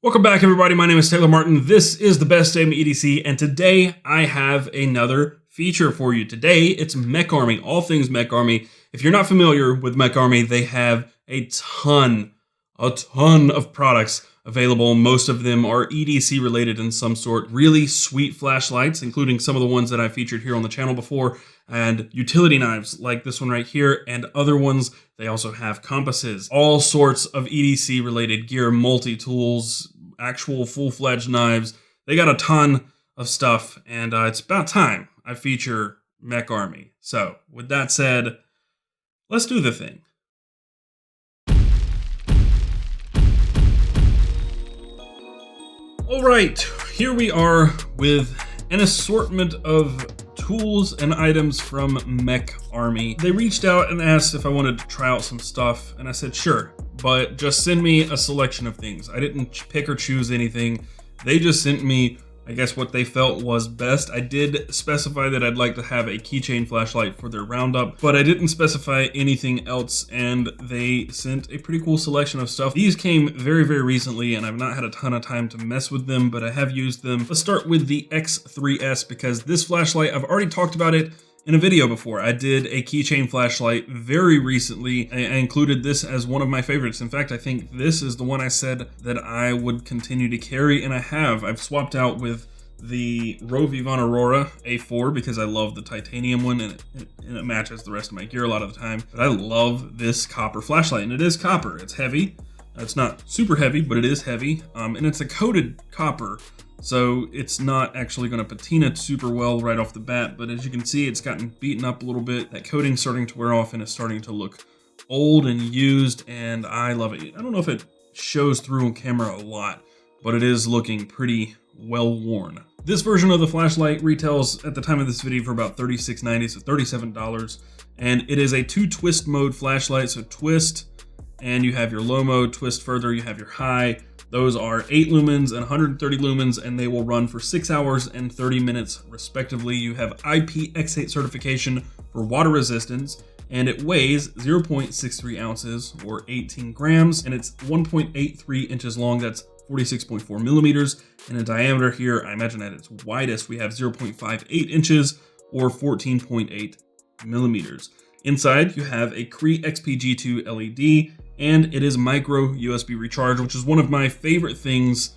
Welcome back, everybody. My name is Taylor Martin. This is the best Damn EDC, and today I have another feature for you. Today, it's MecArmy, all things MecArmy. If you're not familiar with MecArmy, they have a ton of products available. Most of them are EDC related in some sort. Really sweet flashlights, including some of the ones that I featured here on the channel before, and utility knives like this one right here and other ones. They also have compasses, all sorts of EDC related gear, multi-tools, actual full-fledged knives. They got a ton of stuff, and it's about time I feature MecArmy. So with that said, let's do the thing. All right, here we are with an assortment of tools and items from MecArmy. They reached out and asked if I wanted to try out some stuff, and I said sure, but just send me a selection of things. I didn't pick or choose anything. They just sent me, I guess, what they felt was best. I did specify that I'd like to have a keychain flashlight for their roundup, but I didn't specify anything else, and they sent a pretty cool selection of stuff. These came very recently, and I've not had a ton of time to mess with them, but I have used them. Let's start with the X3S, because this flashlight, I've already talked about it in a video before. I did a keychain flashlight very recently. I included this as one of my favorites. In fact, I think this is the one I said that I would continue to carry, and I have. I've swapped out with the Rovivon Aurora A4 because I love the titanium one, and it matches the rest of my gear a lot of the time. But I love this copper flashlight, and it is copper. It's heavy. It's not super heavy, but it is heavy, and it's a coated copper. So it's not actually going to patina super well right off the bat, but as you can see, it's gotten beaten up a little bit. That coating's starting to wear off and it's starting to look old and used, and I love it. I don't know if it shows through on camera a lot, but it is looking pretty well worn. This version of the flashlight retails at the time of this video for about $36.90, so $37, and it is a 2-twist mode flashlight. So twist, and you have your low mode. Twist further, you have your high. Those are 8 lumens and 130 lumens, and they will run for 6 hours and 30 minutes respectively. You have IPX8 certification for water resistance, and it weighs 0.63 ounces or 18 grams, and it's 1.83 inches long. That's 46.4 millimeters. And in diameter here, I imagine at its widest, we have 0.58 inches or 14.8 millimeters. Inside, you have a Cree XPG2 LED, and it is micro USB recharge, which is one of my favorite things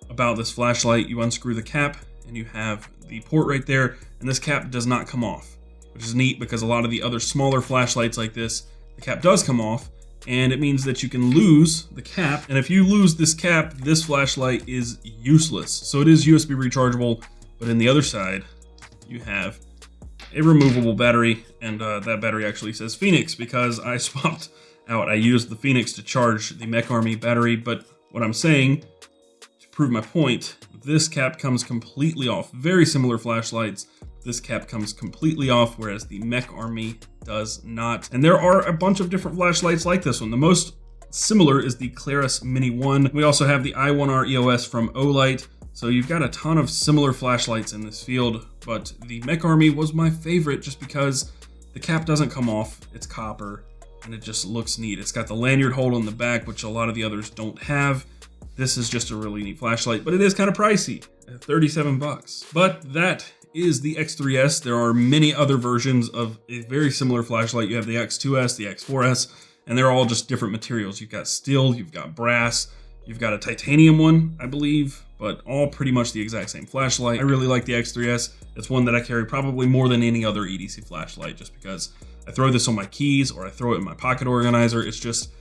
about this flashlight. You unscrew the cap and you have the port right there, and this cap does not come off, which is neat because a lot of the other smaller flashlights like this, the cap does come off, and it means that you can lose the cap. And if you lose this cap, this flashlight is useless. So it is USB rechargeable, but in the other side, you have a removable battery, and that battery actually says Phoenix because I swapped out. I used the Phoenix to charge the MecArmy battery, but what I'm saying, to prove my point, this cap comes completely off. Very similar flashlights, this cap comes completely off, whereas the MecArmy does not. And there are a bunch of different flashlights like this one. The most similar is the Claris Mini 1. We also have the I1R EOS from Olight. So you've got a ton of similar flashlights in this field, but the MecArmy was my favorite just because the cap doesn't come off, it's copper, and it just looks neat. It's got the lanyard hole on the back, which a lot of the others don't have. This is just a really neat flashlight, but it is kind of pricey at 37 bucks. But that is the X3S. There are many other versions of a very similar flashlight. You have the X2S, the X4S, and they're all just different materials. You've got steel, you've got brass, you've got a titanium one, I believe, but all pretty much the exact same flashlight. I really like the X3S. It's one that I carry probably more than any other EDC flashlight, just because I throw this on my keys or I throw it in my pocket organizer. It's just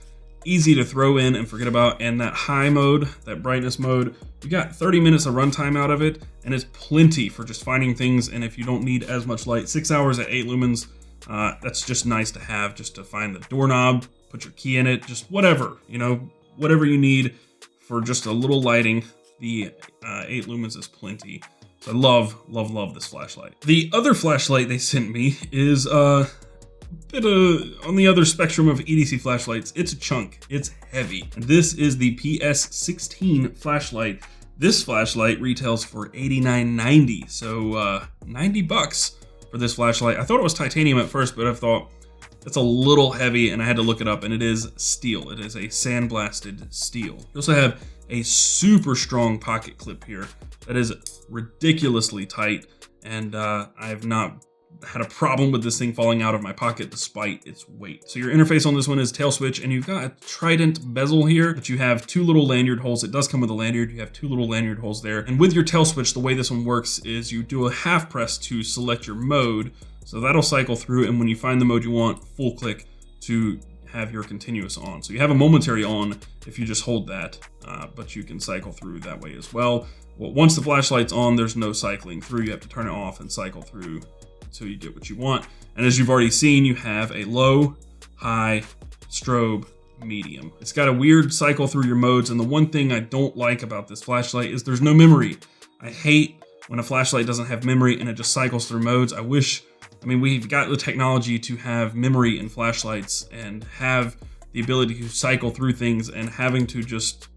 easy to throw in and forget about. And that high mode, that brightness mode, you got 30 minutes of runtime out of it, and it's plenty for just finding things. And if you don't need as much light, 6 hours at 8 lumens, that's just nice to have, just to find the doorknob, put your key in it, just whatever, you know, whatever you need for just a little lighting. The 8 lumens is plenty. So I love this flashlight. The other flashlight they sent me is bit on the other spectrum of EDC flashlights. It's a chunk, it's heavy. And this is the PS16 flashlight. This flashlight retails for $89.90, so 90 bucks for this flashlight. I thought it was titanium at first, but I thought it's a little heavy and I had to look it up, and it is steel. It is a sandblasted steel. You also have a super strong pocket clip here that is ridiculously tight, and I've not had a problem with this thing falling out of my pocket despite its weight. So your interface on this one is tail switch, and you've got a trident bezel here, but you have 2 little lanyard holes. It does come with a lanyard. You have 2 little lanyard holes there. And with your tail switch, the way this one works is you do a half press to select your mode. So that'll cycle through, and when you find the mode you want, full click to have your continuous on. So you have a momentary on if you just hold that, but you can cycle through that way as well. Well, once the flashlight's on, there's no cycling through. You have to turn it off and cycle through until you get what you want. And as you've already seen, you have a low, high, strobe, medium. It's got a weird cycle through your modes, and the one thing I don't like about this flashlight is there's no memory. I hate when a flashlight doesn't have memory and it just cycles through modes. I mean, we've got the technology to have memory in flashlights and have the ability to cycle through things, and having to just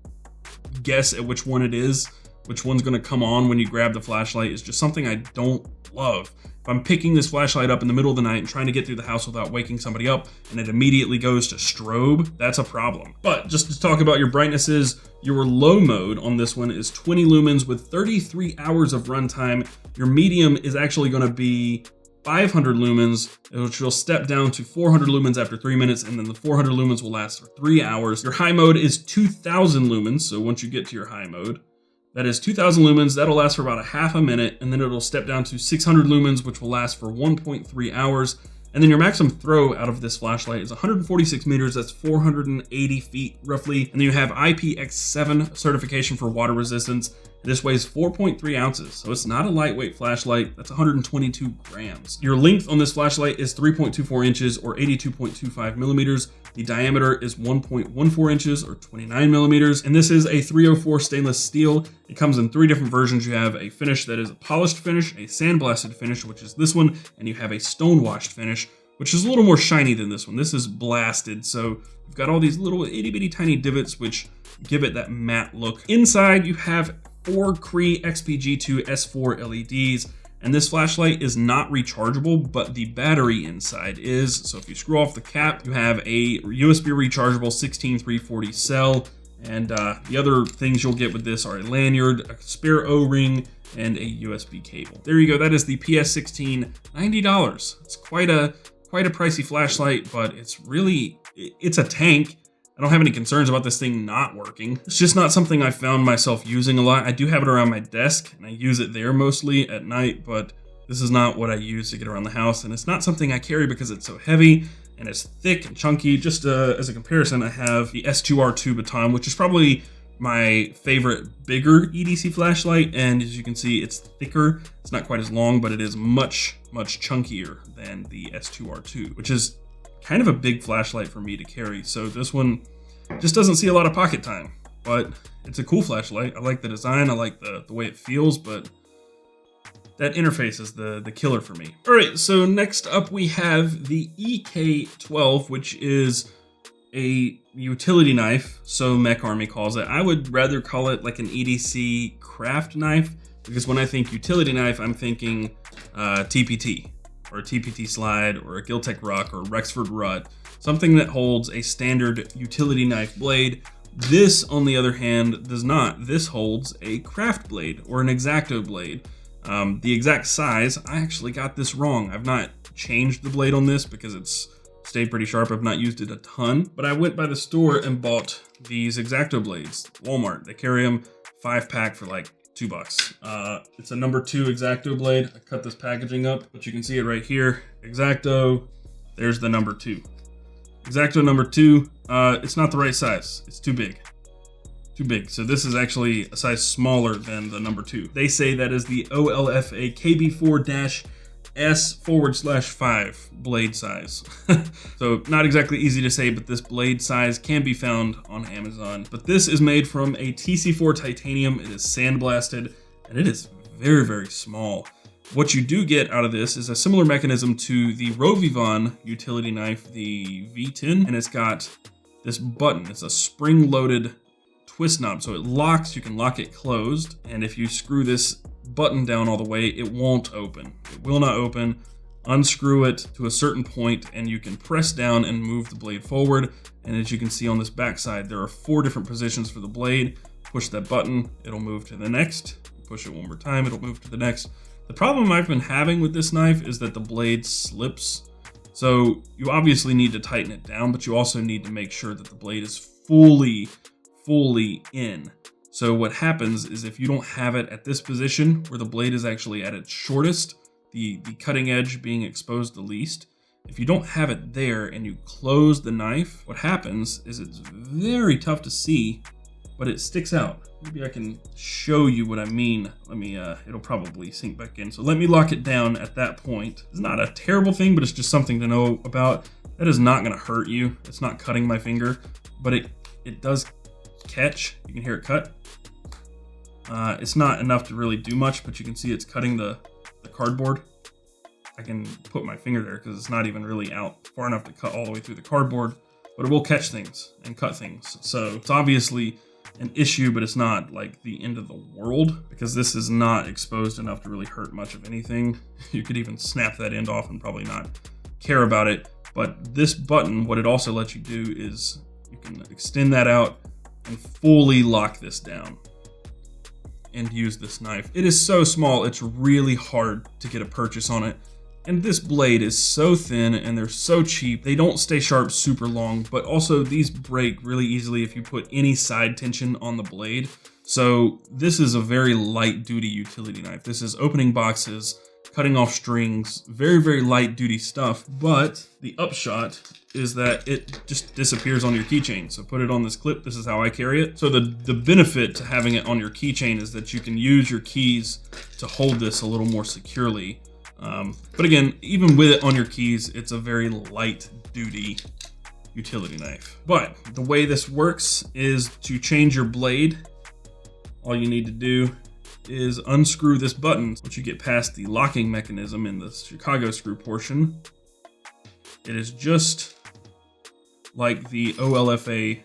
guess at which one it is, which one's gonna come on when you grab the flashlight, is just something I don't love. If I'm picking this flashlight up in the middle of the night and trying to get through the house without waking somebody up, and it immediately goes to strobe, that's a problem. But just to talk about your brightnesses, your low mode on this one is 20 lumens with 33 hours of runtime. Your medium is actually gonna be 500 lumens, which will step down to 400 lumens after 3 minutes, and then the 400 lumens will last for 3 hours. Your high mode is 2000 lumens, so once you get to your high mode, that is 2000 lumens, that'll last for about a half a minute, and then it'll step down to 600 lumens, which will last for 1.3 hours. And then your maximum throw out of this flashlight is 146 meters, that's 480 feet roughly. And then you have IPX7 certification for water resistance. This weighs 4.3 ounces, so it's not a lightweight flashlight. That's 122 grams. Your length on this flashlight is 3.24 inches or 82.25 millimeters. The diameter is 1.14 inches or 29 millimeters. And this is a 304 stainless steel. It comes in 3 different versions. You have a finish that is a polished finish, a sandblasted finish, which is this one, and you have a stone washed finish, which is a little more shiny than this one. This is blasted, so you've got all these little itty bitty tiny divots which give it that matte look. Inside you have 4 Cree XPG2 S4 LEDs, and this flashlight is not rechargeable, but the battery inside is. So if you screw off the cap, you have a USB rechargeable 16340 cell, and the other things you'll get with this are a lanyard, a spare O-ring, and a USB cable. There you go, that is the PS16, $90. It's quite a pricey flashlight, but it's a tank. I don't have any concerns about this thing not working. It's just not something I found myself using a lot. I do have it around my desk, and I use it there mostly at night, but this is not what I use to get around the house, and it's not something I carry because it's so heavy and it's thick and chunky. Just as a comparison, I have the S2R2 baton, which is probably my favorite bigger EDC flashlight, and as you can see, it's thicker. It's not quite as long, but it is much chunkier than the S2R2, which is kind of a big flashlight for me to carry. So this one just doesn't see a lot of pocket time, but it's a cool flashlight. I like the design, I like the way it feels, but that interface is the killer for me. All right, so next up we have the EK12, which is a utility knife, so MecArmy calls it. I would rather call it like an EDC craft knife, because when I think utility knife, I'm thinking TPT, or a TPT slide, or a Giltech Ruck, or Rexford Rut, something that holds a standard utility knife blade. This, on the other hand, does not. This holds a craft blade, or an X-Acto blade. The exact size, I actually got this wrong. I've not changed the blade on this because it's stayed pretty sharp. I've not used it a ton, but I went by the store and bought these X-Acto blades. Walmart, they carry them 5-pack for like $2. It's a number 2 X-Acto blade. I cut this packaging up, but you can see it right here. X-Acto, there's the number 2. X-Acto number 2, it's not the right size. It's too big. Too big. So this is actually a size smaller than the number 2. They say that is the OLFA KB4-S/5 blade size. So not exactly easy to say, but this blade size can be found on Amazon. But this is made from a TC4 titanium. It is sandblasted, and it is very small. What you do get out of this is a similar mechanism to the Rovivon utility knife, the V10, and it's got this button. It's a spring-loaded twist knob, so it locks. You can lock it closed, and if you screw this button down all the way, it won't open. It will not open. Unscrew it to a certain point, and you can press down and move the blade forward. And as you can see on this backside, there are 4 different positions for the blade. Push that button, it'll move to the next. Push it one more time, it'll move to the next. The problem I've been having with this knife is that the blade slips. So you obviously need to tighten it down, but you also need to make sure that the blade is fully in. So what happens is if you don't have it at this position where the blade is actually at its shortest, the cutting edge being exposed the least, if you don't have it there and you close the knife, what happens is it's very tough to see, but it sticks out. Maybe I can show you what I mean. Let me, it'll probably sink back in. So let me lock it down at that point. It's not a terrible thing, but it's just something to know about. That is not gonna hurt you. It's not cutting my finger, but it does catch. You can hear it cut. It's not enough to really do much, but you can see it's cutting the cardboard. I can put my finger there because it's not even really out far enough to cut all the way through the cardboard, but it will catch things and cut things. So it's obviously an issue, but it's not like the end of the world because this is not exposed enough to really hurt much of anything. You could even snap that end off and probably not care about it. But this button, what it also lets you do is you can extend that out and fully lock this down and use this knife. It is so small, it's really hard to get a purchase on it. And this blade is so thin and they're so cheap. They don't stay sharp super long, but also these break really easily if you put any side tension on the blade. So this is a very light duty utility knife. This is opening boxes, cutting off strings, very light duty stuff. But the upshot is that it just disappears on your keychain. So put it on this clip. This is how I carry it. So the benefit to having it on your keychain is that you can use your keys to hold this a little more securely. But again, even with it on your keys, it's a very light duty utility knife. But the way this works is to change your blade. All you need to do is unscrew this button. Once you get past the locking mechanism in the Chicago screw portion, it is just like the OLFA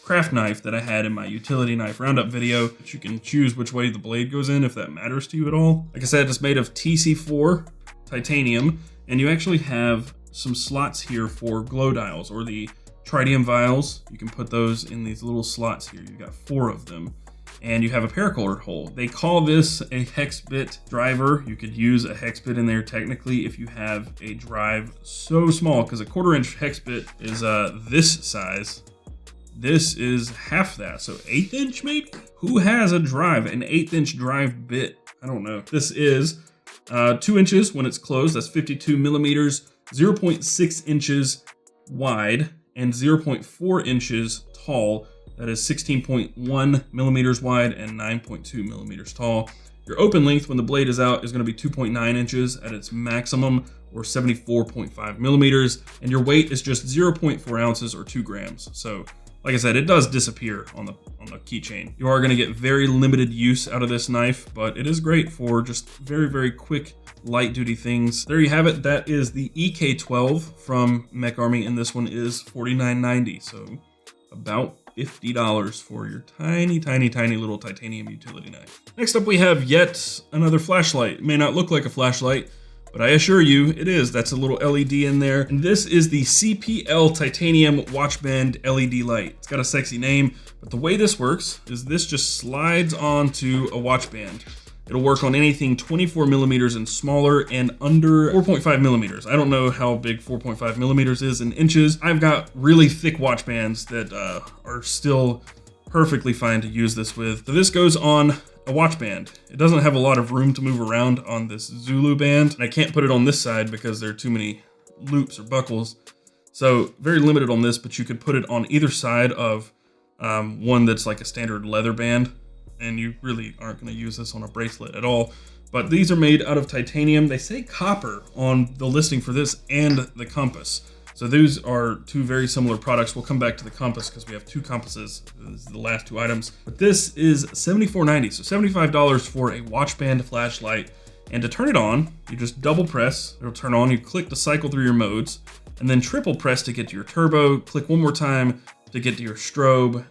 craft knife that I had in my utility knife roundup video, but you can choose which way the blade goes in if that matters to you at all. Like I said, it's made of TC4 titanium, and you actually have some slots here for glow dials or the tritium vials. You can put those in these little slots here. You've got 4 of them, and you have a paracord hole. They call this a hex bit driver. You could use a hex bit in there technically if you have a drive so small, because a 1/4 inch hex bit is this size. This is half that, so 1/8 inch maybe? Who has a drive, an 1/8 inch drive bit? I don't know. This is 2 inches when it's closed, that's 52 millimeters, 0.6 inches wide, and 0.4 inches tall. That is 16.1 millimeters wide and 9.2 millimeters tall. Your open length when the blade is out is gonna be 2.9 inches at its maximum, or 74.5 millimeters, and your weight is just 0.4 ounces or 2 grams. So, like I said, it does disappear on the keychain. You are gonna get very limited use out of this knife, but it is great for just very quick, light duty things. There you have it. That is the EK12 from MecArmy, and this one is $49.90. So about $50 for your tiny little titanium utility knife. Next up, we have yet another flashlight. It may not look like a flashlight, but I assure you it is. That's a little LED in there. And this is the CPL titanium watch band LED light. It's got a sexy name, but the way this works is this just slides onto a watch band. It'll work on anything 24 millimeters and smaller and under 4.5 millimeters. I don't know how big 4.5 millimeters is in inches. I've got really thick watch bands that are still perfectly fine to use this with. So this goes on a watch band. It doesn't have a lot of room to move around on this Zulu band. And I can't put it on this side because there are too many loops or buckles. So very limited on this, but you could put it on either side of one that's like a standard leather band. And you really aren't gonna use this on a bracelet at all. But these are made out of titanium. They say copper on the listing for this and the compass. So those are 2 very similar products. We'll come back to the compass because we have 2 compasses. This is the last 2 items. But this is $74.90, so $75 for a watch band flashlight. And to turn it on, you just double press, it'll turn on. You click to cycle through your modes, and then triple press to get to your turbo. Click one more time to get to your strobe,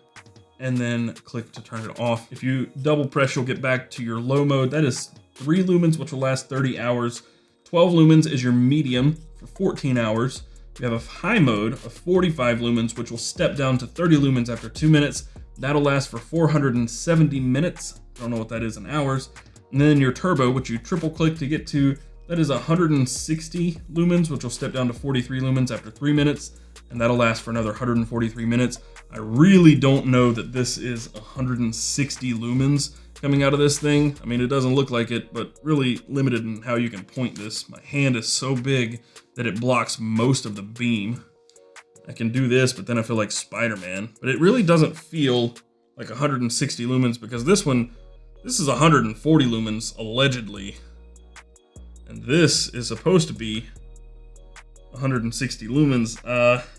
and then click to turn it off. If you double press, you'll get back to your low mode. That is 3 lumens, which will last 30 hours. 12 lumens is your medium for 14 hours. You have a high mode of 45 lumens, which will step down to 30 lumens after 2 minutes. That'll last for 470 minutes. I don't know what that is in hours. And then your turbo, which you triple click to get to, that is 160 lumens, which will step down to 43 lumens after 3 minutes. And that'll last for another 143 minutes. I really don't know that this is 160 lumens coming out of this thing. I mean, it doesn't look like it, but really limited in how you can point this. My hand is so big that it blocks most of the beam. I can do this, but then I feel like Spider-Man. But it really doesn't feel like 160 lumens because this is 140 lumens, allegedly. And this is supposed to be 160 lumens.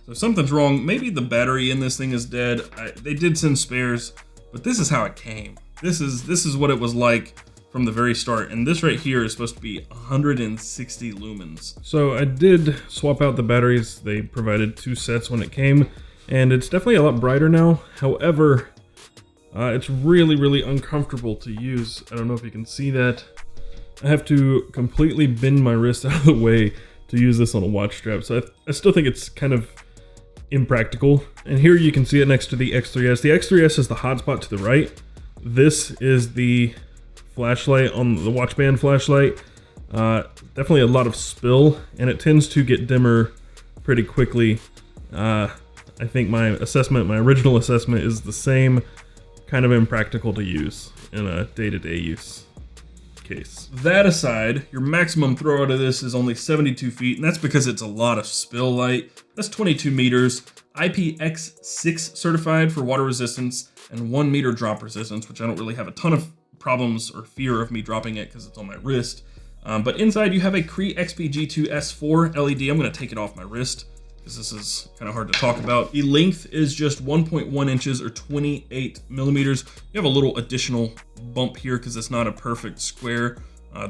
So something's wrong. Maybe the battery in this thing is dead. They did send spares, but this is how it came. This is what it was like from the very start. And this right here is supposed to be 160 lumens. So I did swap out the batteries. They provided 2 sets when it came, and it's definitely a lot brighter now. However, it's really, really uncomfortable to use. I don't know if you can see that. I have to completely bend my wrist out of the way to use this on a watch strap. So I still think it's kind of impractical. And here you can see it next to the X3S. The X3S is the hotspot to the right. This is the flashlight on the watch band flashlight. Definitely a lot of spill, and it tends to get dimmer pretty quickly. I think my original assessment is the same, kind of impractical to use in a day-to-day use case. That aside, your maximum throw out of this is only 72 feet, and that's because it's a lot of spill light. That's 22 meters, IPX6 certified for water resistance, and 1 meter drop resistance, which I don't really have a ton of problems or fear of me dropping it because it's on my wrist. But inside you have a Cree XP-G2 S4 LED. I'm going to take it off my wrist because this is kind of hard to talk about. The length is just 1.1 inches or 28 millimeters. You have a little additional bump here because it's not a perfect square.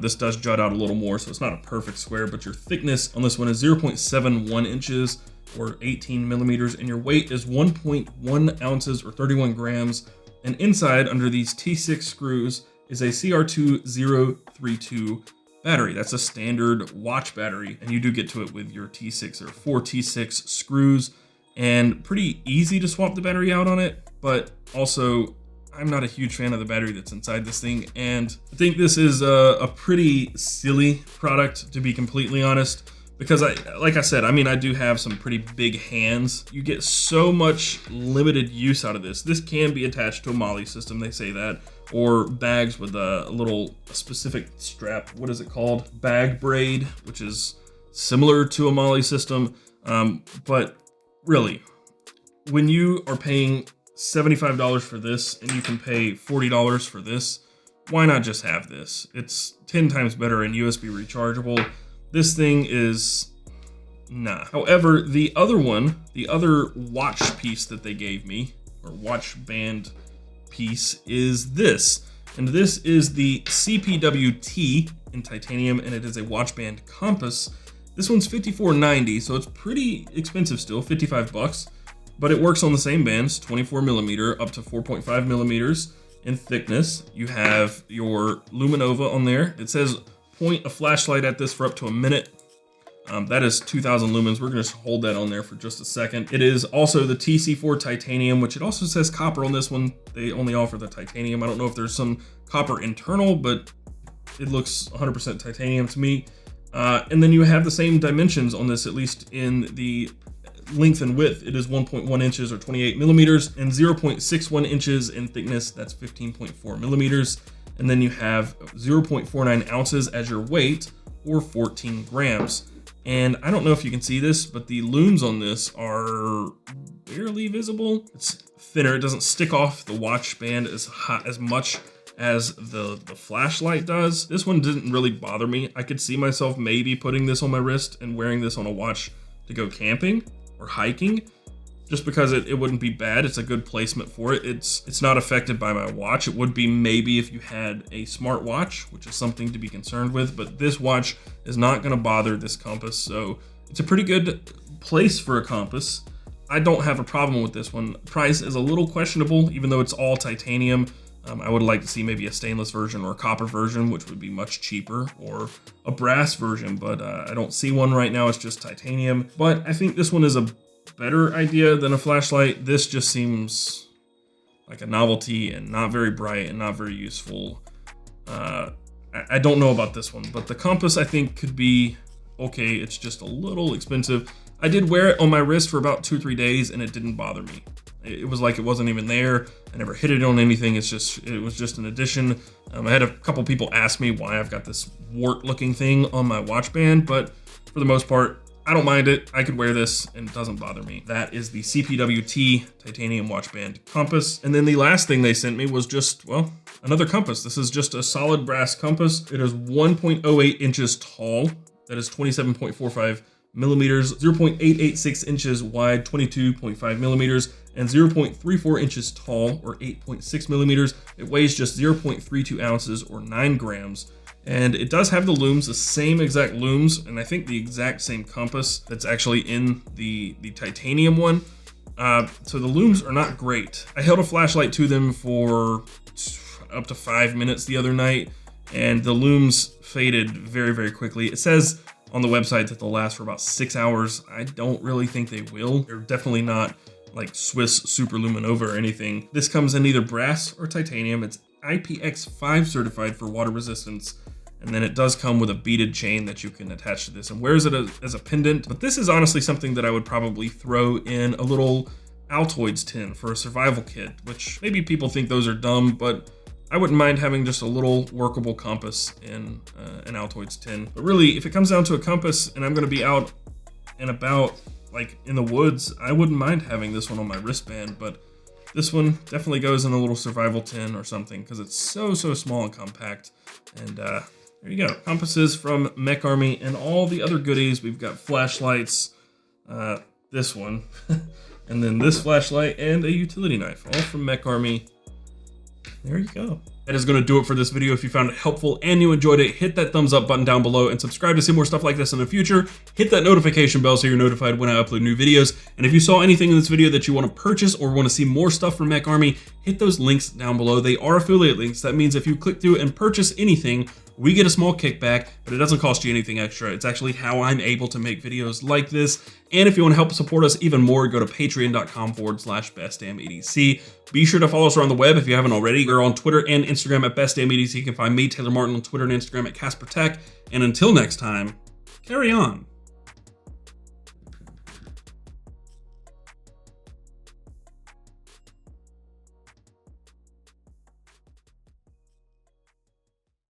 This does jut out a little more, so it's not a perfect square, but your thickness on this one is 0.71 inches or 18 millimeters, and your weight is 1.1 ounces or 31 grams. And inside, under these T6 screws, is a CR2032 battery. That's a standard watch battery, and you do get to it with your T6 or 4 T6 screws, and pretty easy to swap the battery out on it, but also I'm not a huge fan of the battery that's inside this thing, and I think this is a pretty silly product, to be completely honest, because like I said, I mean, I do have some pretty big hands. You get so much limited use out of this. This can be attached to a MOLLE system, they say that, or bags with a little specific strap. What is it called? Bag braid, which is similar to a MOLLE system. But really, when you are paying $75 for this and you can pay $40 for this, why not just have this? It's 10 times better and USB rechargeable. This thing is nah. However, the other watch piece that they gave me, or watch band piece, is this. And this is the CPW-T in titanium, and it is a watch band compass. This one's $54.90, so it's pretty expensive still, 55 bucks. But it works on the same bands, 24 millimeter up to 4.5 millimeters in thickness. You have your Luminova on there. It says point a flashlight at this for up to a minute. That is 2000 lumens. We're gonna just hold that on there for just a second. It is also the TC4 titanium, which it also says copper on this one. They only offer the titanium. I don't know if there's some copper internal, but it looks 100% titanium to me. And then you have the same dimensions on this, at least in the length and width. It is 1.1 inches or 28 millimeters and 0.61 inches in thickness. That's 15.4 millimeters. And then you have 0.49 ounces as your weight, or 14 grams. And I don't know if you can see this, but the looms on this are barely visible. It's thinner. It doesn't stick off the watch band as much as the flashlight does. This one didn't really bother me. I could see myself maybe putting this on my wrist and wearing this on a watch to go camping or hiking, just because it wouldn't be bad. It's a good placement for it. It's not affected by my watch. It would be maybe if you had a smart watch, which is something to be concerned with, but this watch is not gonna bother this compass. So it's a pretty good place for a compass. I don't have a problem with this one. Price is a little questionable, even though it's all titanium. I would like to see maybe a stainless version or a copper version, which would be much cheaper, or a brass version, but I don't see one right now. It's just titanium. But I think this one is a better idea than a flashlight. This just seems like a novelty and not very bright and not very useful. I don't know about this one, but the compass I think could be okay. It's just a little expensive. I did wear it on my wrist for about 2 or 3 days and it didn't bother me. It was like it wasn't even there. I never hit it on anything. It was just an addition. I had a couple people ask me why I've got this wart looking thing on my watch band, but for the most part, I don't mind it. I could wear this and it doesn't bother me. That is the CPW-T titanium watch band compass. And then the last thing they sent me was just, well, another compass. This is just a solid brass compass. It is 1.08 inches tall. That is 27.45 millimeters, 0.886 inches wide, 22.5 millimeters, and 0.34 inches tall, or 8.6 millimeters. It weighs just 0.32 ounces, or 9 grams. And it does have the looms, the same exact looms, and I think the exact same compass that's actually in the titanium one. So the looms are not great. I held a flashlight to them for up to 5 minutes the other night, and the looms faded very, very quickly. It says on the website that they'll last for about 6 hours. I don't really think they will. They're definitely not like Swiss Super Luminova or anything. This comes in either brass or titanium. It's IPX5 certified for water resistance. And then it does come with a beaded chain that you can attach to this and wears it as a pendant. But this is honestly something that I would probably throw in a little Altoids tin for a survival kit, which maybe people think those are dumb, but I wouldn't mind having just a little workable compass in an Altoids tin. But really, if it comes down to a compass and I'm gonna be out and about, like in the woods, I wouldn't mind having this one on my wristband, but this one definitely goes in a little survival tin or something because it's so small and compact. And there you go, compasses from MecArmy and all the other goodies. We've got flashlights, this one, and then this flashlight and a utility knife, all from MecArmy. There you go. That is going to do it for this video. If you found it helpful and you enjoyed it, hit that thumbs up button down below and subscribe to see more stuff like this in the future. Hit that notification bell so you're notified when I upload new videos. And if you saw anything in this video that you want to purchase or want to see more stuff from MecArmy, hit those links down below. They are affiliate links. That means if you click through and purchase anything, we get a small kickback, but it doesn't cost you anything extra. It's actually how I'm able to make videos like this. And if you want to help support us even more, go to patreon.com/bestdamnedc. Be sure to follow us around the web if you haven't already. We're on Twitter and Instagram at bestdamnedc. You can find me, Taylor Martin, on Twitter and Instagram at CasperTech. And until next time, carry on.